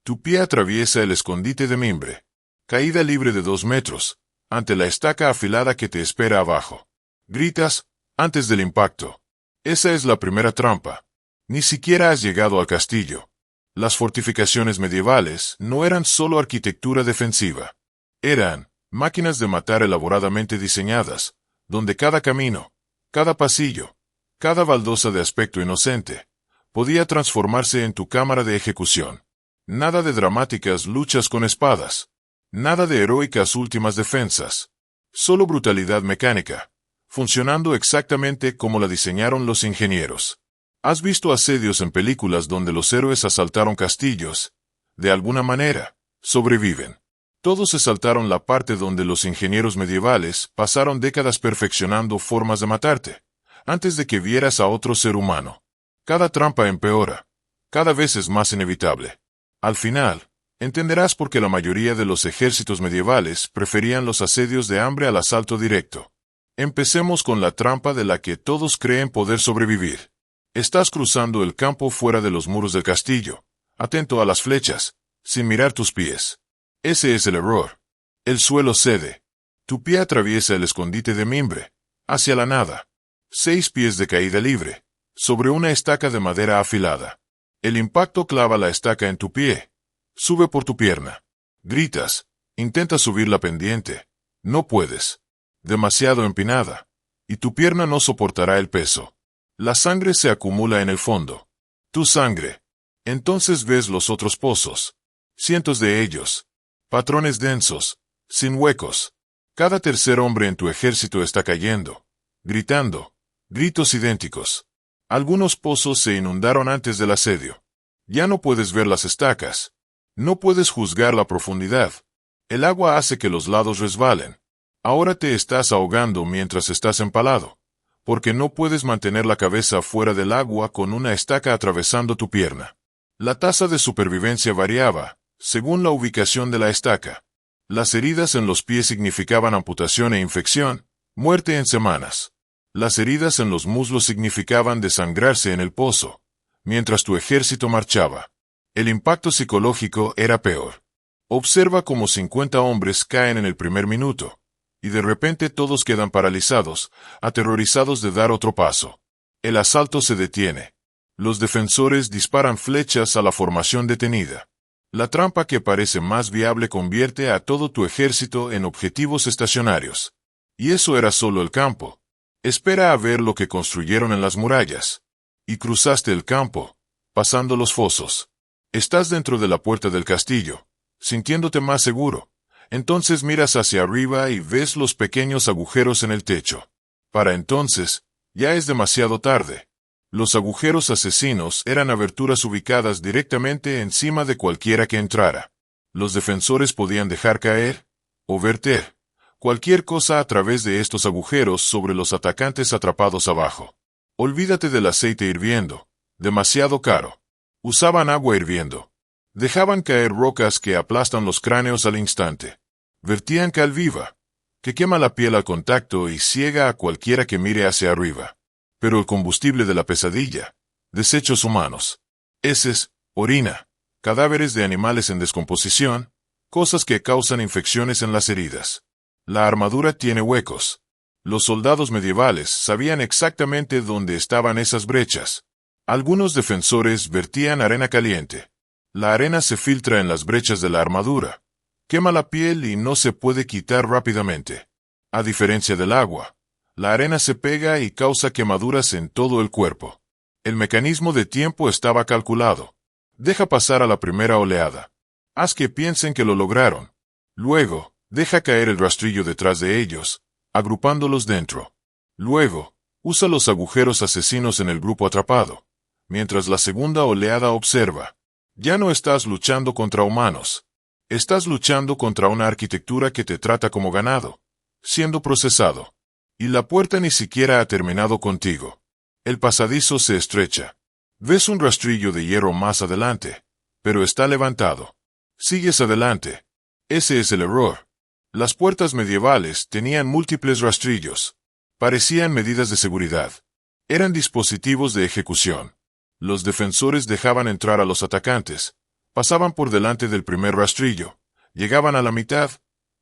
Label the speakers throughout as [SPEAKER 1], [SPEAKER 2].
[SPEAKER 1] Tu pie atraviesa el escondite de mimbre. Caída libre de 2 metros, ante la estaca afilada que te espera abajo. Gritas, antes del impacto. Esa es la primera trampa. Ni siquiera has llegado al castillo. Las fortificaciones medievales no eran solo arquitectura defensiva. Eran máquinas de matar elaboradamente diseñadas, donde cada camino, cada pasillo, cada baldosa de aspecto inocente, podía transformarse en tu cámara de ejecución. Nada de dramáticas luchas con espadas. Nada de heroicas últimas defensas. Solo brutalidad mecánica, funcionando exactamente como la diseñaron los ingenieros. ¿Has visto asedios en películas donde los héroes asaltaron castillos? De alguna manera, sobreviven. Todos se saltaron la parte donde los ingenieros medievales pasaron décadas perfeccionando formas de matarte, antes de que vieras a otro ser humano. Cada trampa empeora. Cada vez es más inevitable. Al final, entenderás por qué la mayoría de los ejércitos medievales preferían los asedios de hambre al asalto directo. Empecemos con la trampa de la que todos creen poder sobrevivir. Estás cruzando el campo fuera de los muros del castillo, atento a las flechas, sin mirar tus pies. Ese es el error. El suelo cede. Tu pie atraviesa el escondite de mimbre, hacia la nada. 6 pies de caída libre, sobre una estaca de madera afilada. El impacto clava la estaca en tu pie. Sube por tu pierna. Gritas. Intentas subir la pendiente. No puedes. Demasiado empinada. Y tu pierna no soportará el peso. La sangre se acumula en el fondo. Tu sangre. Entonces ves los otros pozos. Cientos de ellos. Patrones densos. Sin huecos. Cada tercer hombre en tu ejército está cayendo. Gritando. Gritos idénticos. Algunos pozos se inundaron antes del asedio. Ya no puedes ver las estacas. No puedes juzgar la profundidad. El agua hace que los lados resbalen. Ahora te estás ahogando mientras estás empalado, porque no puedes mantener la cabeza fuera del agua con una estaca atravesando tu pierna. La tasa de supervivencia variaba, según la ubicación de la estaca. Las heridas en los pies significaban amputación e infección, muerte en semanas. Las heridas en los muslos significaban desangrarse en el pozo, mientras tu ejército marchaba. El impacto psicológico era peor. Observa cómo 50 hombres caen en el primer minuto, y de repente todos quedan paralizados, aterrorizados de dar otro paso. El asalto se detiene. Los defensores disparan flechas a la formación detenida. La trampa que parece más viable convierte a todo tu ejército en objetivos estacionarios. Y eso era solo el campo. Espera a ver lo que construyeron en las murallas. Y cruzaste el campo, pasando los fosos. Estás dentro de la puerta del castillo, sintiéndote más seguro. Entonces miras hacia arriba y ves los pequeños agujeros en el techo. Para entonces, ya es demasiado tarde. Los agujeros asesinos eran aberturas ubicadas directamente encima de cualquiera que entrara. Los defensores podían dejar caer, o verter, cualquier cosa a través de estos agujeros sobre los atacantes atrapados abajo. Olvídate del aceite hirviendo, demasiado caro. Usaban agua hirviendo. Dejaban caer rocas que aplastan los cráneos al instante. Vertían cal viva, que quema la piel al contacto y ciega a cualquiera que mire hacia arriba. Pero el combustible de la pesadilla, desechos humanos, heces, orina, cadáveres de animales en descomposición, cosas que causan infecciones en las heridas. La armadura tiene huecos. Los soldados medievales sabían exactamente dónde estaban esas brechas. Algunos defensores vertían arena caliente. La arena se filtra en las brechas de la armadura, quema la piel y no se puede quitar rápidamente. A diferencia del agua, la arena se pega y causa quemaduras en todo el cuerpo. El mecanismo de tiempo estaba calculado. Deja pasar a la primera oleada. Haz que piensen que lo lograron. Luego, deja caer el rastrillo detrás de ellos, agrupándolos dentro. Luego, usa los agujeros asesinos en el grupo atrapado, mientras la segunda oleada observa. Ya no estás luchando contra humanos. Estás luchando contra una arquitectura que te trata como ganado, siendo procesado. Y la puerta ni siquiera ha terminado contigo. El pasadizo se estrecha. Ves un rastrillo de hierro más adelante, pero está levantado. Sigues adelante. Ese es el error. Las puertas medievales tenían múltiples rastrillos. Parecían medidas de seguridad. Eran dispositivos de ejecución. Los defensores dejaban entrar a los atacantes, Pasaban por delante del primer rastrillo, llegaban a la mitad,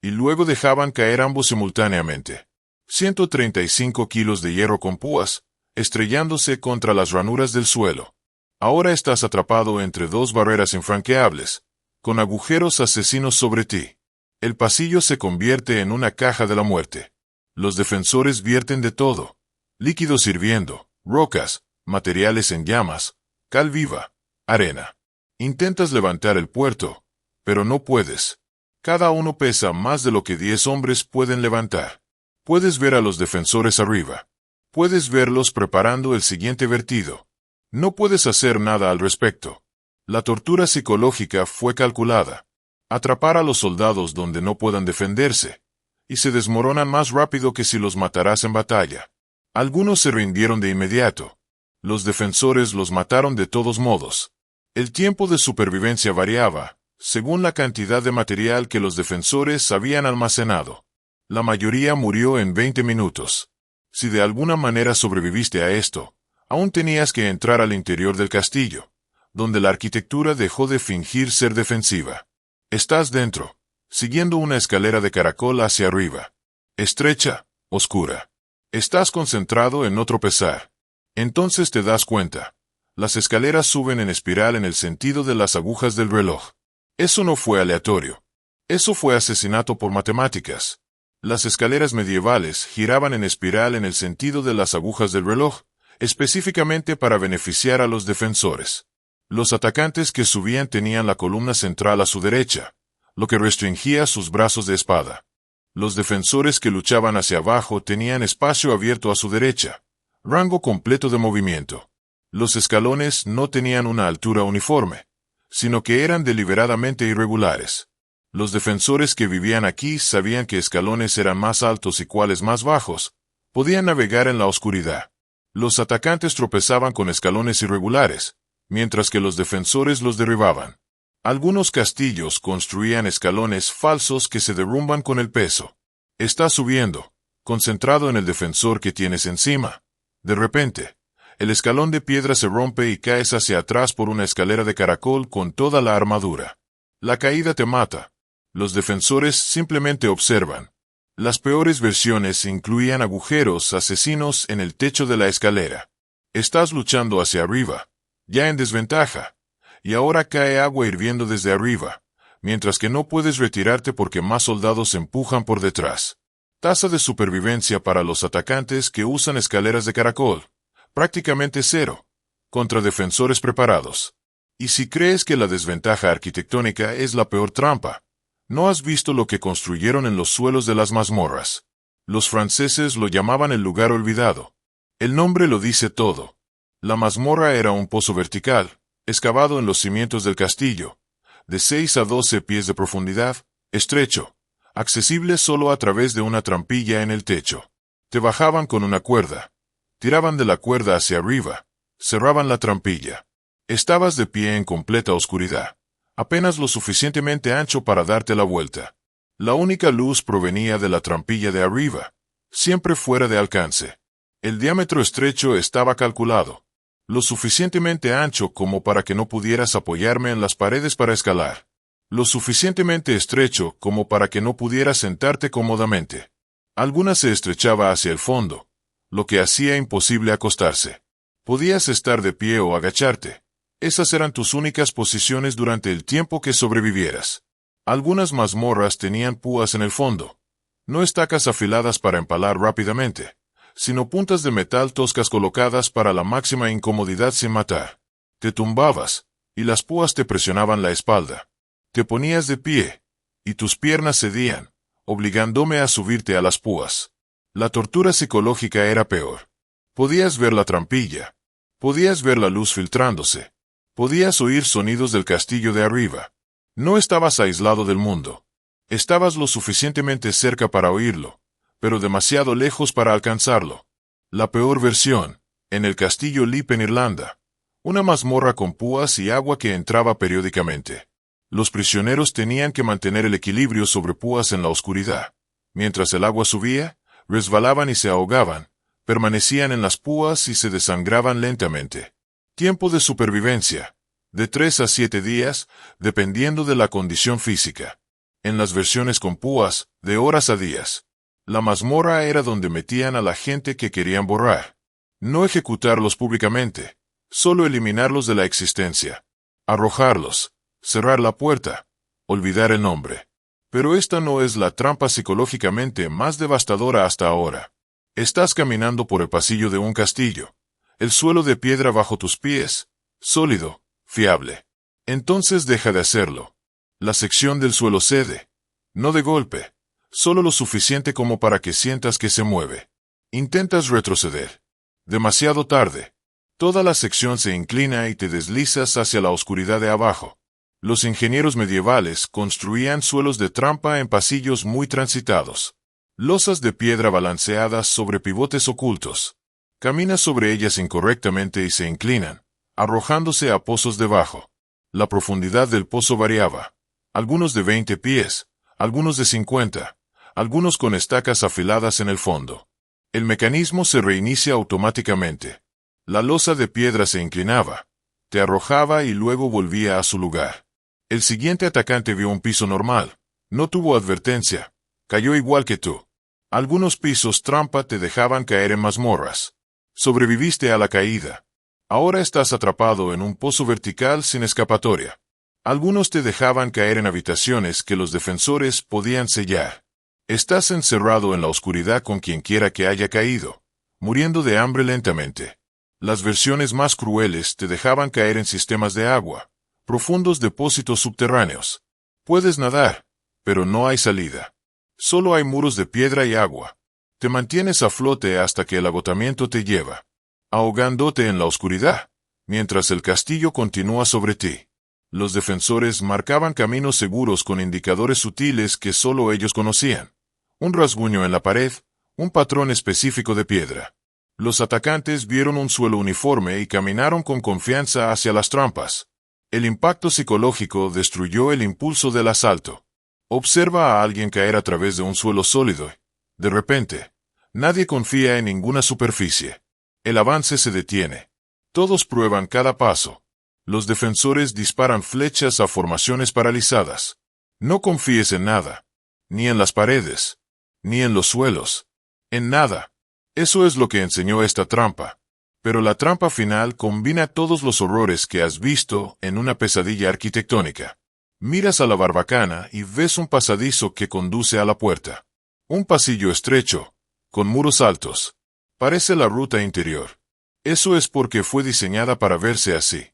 [SPEAKER 1] y luego dejaban caer ambos simultáneamente. 135 kilos de hierro con púas, estrellándose contra las ranuras del suelo. Ahora estás atrapado entre dos barreras infranqueables, con agujeros asesinos sobre ti. El pasillo se convierte en una caja de la muerte. Los defensores vierten de todo: líquidos hirviendo, rocas, materiales en llamas, cal viva, arena. Intentas levantar el puerto, pero no puedes. Cada uno pesa más de lo que 10 hombres pueden levantar. Puedes ver a los defensores arriba. Puedes verlos preparando el siguiente vertido. No puedes hacer nada al respecto. La tortura psicológica fue calculada. Atrapar a los soldados donde no puedan defenderse, y se desmoronan más rápido que si los mataras en batalla. Algunos se rindieron de inmediato. Los defensores los mataron de todos modos. El tiempo de supervivencia variaba, según la cantidad de material que los defensores habían almacenado. La mayoría murió en 20 minutos. Si de alguna manera sobreviviste a esto, aún tenías que entrar al interior del castillo, donde la arquitectura dejó de fingir ser defensiva. Estás dentro, siguiendo una escalera de caracol hacia arriba. Estrecha, oscura. Estás concentrado en no tropezar. Entonces te das cuenta. Las escaleras suben en espiral en el sentido de las agujas del reloj. Eso no fue aleatorio. Eso fue asesinato por matemáticas. Las escaleras medievales giraban en espiral en el sentido de las agujas del reloj, específicamente para beneficiar a los defensores. Los atacantes que subían tenían la columna central a su derecha, lo que restringía sus brazos de espada. Los defensores que luchaban hacia abajo tenían espacio abierto a su derecha, rango completo de movimiento. Los escalones no tenían una altura uniforme, sino que eran deliberadamente irregulares. Los defensores que vivían aquí sabían que escalones eran más altos y cuales más bajos. Podían navegar en la oscuridad. Los atacantes tropezaban con escalones irregulares, mientras que los defensores los derribaban. Algunos castillos construían escalones falsos que se derrumban con el peso. Estás subiendo, concentrado en el defensor que tienes encima. De repente, el escalón de piedra se rompe y caes hacia atrás por una escalera de caracol con toda la armadura. La caída te mata. Los defensores simplemente observan. Las peores versiones incluían agujeros asesinos en el techo de la escalera. Estás luchando hacia arriba, ya en desventaja, y ahora cae agua hirviendo desde arriba, mientras que no puedes retirarte porque más soldados empujan por detrás. Tasa de supervivencia para los atacantes que usan escaleras de caracol: prácticamente cero, contra defensores preparados. Y si crees que la desventaja arquitectónica es la peor trampa, no has visto lo que construyeron en los suelos de las mazmorras. Los franceses lo llamaban el lugar olvidado. El nombre lo dice todo. La mazmorra era un pozo vertical, excavado en los cimientos del castillo, de 6 a 12 pies de profundidad, estrecho, accesible solo a través de una trampilla en el techo. Te bajaban con una cuerda. Tiraban de la cuerda hacia arriba, cerraban la trampilla. Estabas de pie en completa oscuridad, apenas lo suficientemente ancho para darte la vuelta. La única luz provenía de la trampilla de arriba, siempre fuera de alcance. El diámetro estrecho estaba calculado, lo suficientemente ancho como para que no pudieras apoyarme en las paredes para escalar, lo suficientemente estrecho como para que no pudieras sentarte cómodamente. Alguna se estrechaba hacia el fondo, lo que hacía imposible acostarse. Podías estar de pie o agacharte. Esas eran tus únicas posiciones durante el tiempo que sobrevivieras. Algunas mazmorras tenían púas en el fondo, no estacas afiladas para empalar rápidamente, sino puntas de metal toscas colocadas para la máxima incomodidad sin matar. Te tumbabas, y las púas te presionaban la espalda. Te ponías de pie, y tus piernas cedían, obligándome a subirte a las púas. La tortura psicológica era peor. Podías ver la trampilla. Podías ver la luz filtrándose. Podías oír sonidos del castillo de arriba. No estabas aislado del mundo. Estabas lo suficientemente cerca para oírlo, pero demasiado lejos para alcanzarlo. La peor versión, en el castillo Leap en Irlanda. Una mazmorra con púas y agua que entraba periódicamente. Los prisioneros tenían que mantener el equilibrio sobre púas en la oscuridad. Mientras el agua subía, resbalaban y se ahogaban, permanecían en las púas y se desangraban lentamente. Tiempo de supervivencia: de 3 a 7 días, dependiendo de la condición física. En las versiones con púas, de horas a días. La mazmorra era donde metían a la gente que querían borrar. No ejecutarlos públicamente, solo eliminarlos de la existencia. Arrojarlos, cerrar la puerta, olvidar el nombre. Pero esta no es la trampa psicológicamente más devastadora hasta ahora. Estás caminando por el pasillo de un castillo. El suelo de piedra bajo tus pies, sólido, fiable. Entonces deja de hacerlo. La sección del suelo cede. No de golpe, solo lo suficiente como para que sientas que se mueve. Intentas retroceder. Demasiado tarde. Toda la sección se inclina y te deslizas hacia la oscuridad de abajo. Los ingenieros medievales construían suelos de trampa en pasillos muy transitados. Losas de piedra balanceadas sobre pivotes ocultos. Caminas sobre ellas incorrectamente y se inclinan, arrojándose a pozos debajo. La profundidad del pozo variaba. Algunos de 20 pies, algunos de 50, algunos con estacas afiladas en el fondo. El mecanismo se reinicia automáticamente. La losa de piedra se inclinaba, te arrojaba y luego volvía a su lugar. El siguiente atacante vio un piso normal. No tuvo advertencia. Cayó igual que tú. Algunos pisos trampa te dejaban caer en mazmorras. Sobreviviste a la caída. Ahora estás atrapado en un pozo vertical sin escapatoria. Algunos te dejaban caer en habitaciones que los defensores podían sellar. Estás encerrado en la oscuridad con quien quiera que haya caído, muriendo de hambre lentamente. Las versiones más crueles te dejaban caer en sistemas de agua, profundos depósitos subterráneos. Puedes nadar, pero no hay salida. Solo hay muros de piedra y agua. Te mantienes a flote hasta que el agotamiento te lleva, ahogándote en la oscuridad, mientras el castillo continúa sobre ti. Los defensores marcaban caminos seguros con indicadores sutiles que solo ellos conocían. Un rasguño en la pared, un patrón específico de piedra. Los atacantes vieron un suelo uniforme y caminaron con confianza hacia las trampas. El impacto psicológico destruyó el impulso del asalto. Observa a alguien caer a través de un suelo sólido. De repente, nadie confía en ninguna superficie. El avance se detiene. Todos prueban cada paso. Los defensores disparan flechas a formaciones paralizadas. No confíes en nada. Ni en las paredes. Ni en los suelos. En nada. Eso es lo que enseñó esta trampa. Pero la trampa final combina todos los horrores que has visto en una pesadilla arquitectónica. Miras a la barbacana y ves un pasadizo que conduce a la puerta. Un pasillo estrecho, con muros altos. Parece la ruta interior. Eso es porque fue diseñada para verse así.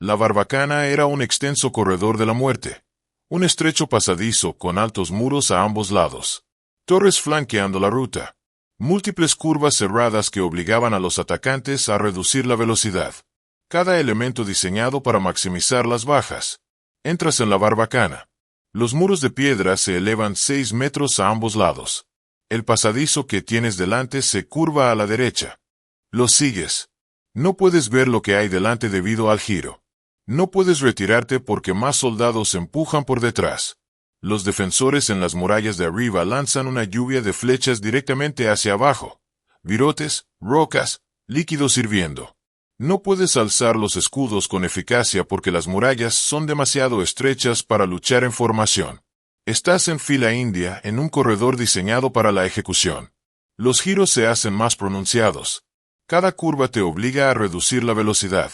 [SPEAKER 1] La barbacana era un extenso corredor de la muerte. Un estrecho pasadizo con altos muros a ambos lados. Torres flanqueando la ruta. Múltiples curvas cerradas que obligaban a los atacantes a reducir la velocidad. Cada elemento diseñado para maximizar las bajas. Entras en la barbacana. Los muros de piedra se elevan 6 metros a ambos lados. El pasadizo que tienes delante se curva a la derecha. Lo sigues. No puedes ver lo que hay delante debido al giro. No puedes retirarte porque más soldados empujan por detrás. Los defensores en las murallas de arriba lanzan una lluvia de flechas directamente hacia abajo. Virotes, rocas, líquidos hirviendo. No puedes alzar los escudos con eficacia porque las murallas son demasiado estrechas para luchar en formación. Estás en fila india en un corredor diseñado para la ejecución. Los giros se hacen más pronunciados. Cada curva te obliga a reducir la velocidad.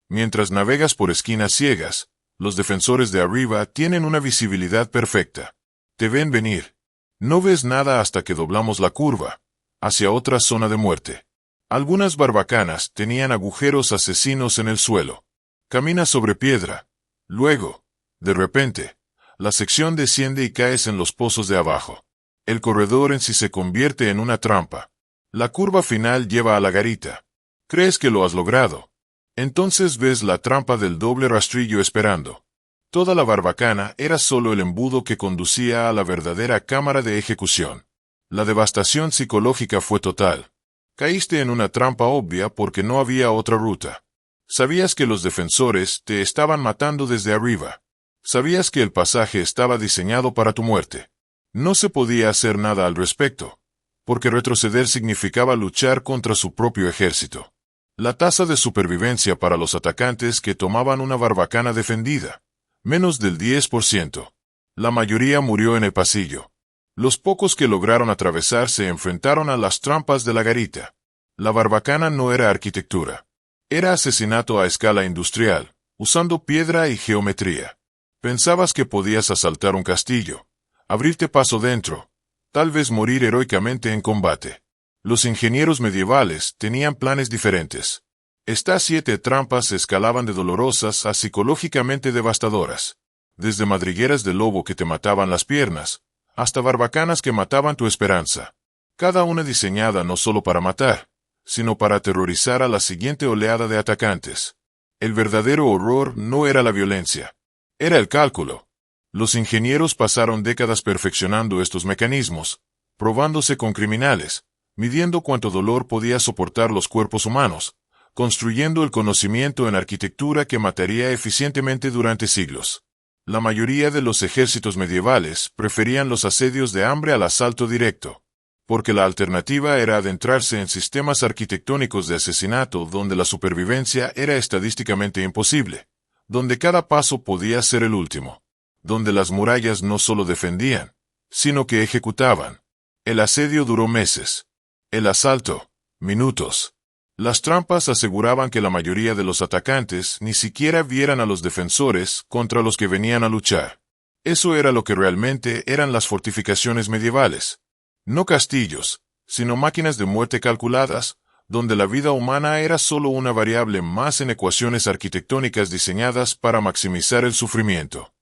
[SPEAKER 1] Mientras navegas por esquinas ciegas, los defensores de arriba tienen una visibilidad perfecta. Te ven venir. No ves nada hasta que doblamos la curva, hacia otra zona de muerte. Algunas barbacanas tenían agujeros asesinos en el suelo. Caminas sobre piedra. Luego, de repente, la sección desciende y caes en los pozos de abajo. El corredor en sí se convierte en una trampa. La curva final lleva a la garita. Crees que lo has logrado. Entonces ves la trampa del doble rastrillo esperando. Toda la barbacana era solo el embudo que conducía a la verdadera cámara de ejecución. La devastación psicológica fue total. Caíste en una trampa obvia porque no había otra ruta. Sabías que los defensores te estaban matando desde arriba. Sabías que el pasaje estaba diseñado para tu muerte. No se podía hacer nada al respecto, porque retroceder significaba luchar contra su propio ejército. La tasa de supervivencia para los atacantes que tomaban una barbacana defendida, menos del 10%. La mayoría murió en el pasillo. Los pocos que lograron atravesar se enfrentaron a las trampas de la garita. La barbacana no era arquitectura. Era asesinato a escala industrial, usando piedra y geometría. Pensabas que podías asaltar un castillo, abrirte paso dentro, tal vez morir heroicamente en combate. Los ingenieros medievales tenían planes diferentes. Estas 7 trampas escalaban de dolorosas a psicológicamente devastadoras. Desde madrigueras de lobo que te mataban las piernas, hasta barbacanas que mataban tu esperanza. Cada una diseñada no solo para matar, sino para aterrorizar a la siguiente oleada de atacantes. El verdadero horror no era la violencia, era el cálculo. Los ingenieros pasaron décadas perfeccionando estos mecanismos, probándose con criminales, midiendo cuánto dolor podía soportar los cuerpos humanos, construyendo el conocimiento en arquitectura que mataría eficientemente durante siglos. La mayoría de los ejércitos medievales preferían los asedios de hambre al asalto directo, porque la alternativa era adentrarse en sistemas arquitectónicos de asesinato donde la supervivencia era estadísticamente imposible, donde cada paso podía ser el último, donde las murallas no solo defendían, sino que ejecutaban. El asedio duró meses. El asalto, minutos. Las trampas aseguraban que la mayoría de los atacantes ni siquiera vieran a los defensores contra los que venían a luchar. Eso era lo que realmente eran las fortificaciones medievales. No castillos, sino máquinas de muerte calculadas, donde la vida humana era solo una variable más en ecuaciones arquitectónicas diseñadas para maximizar el sufrimiento.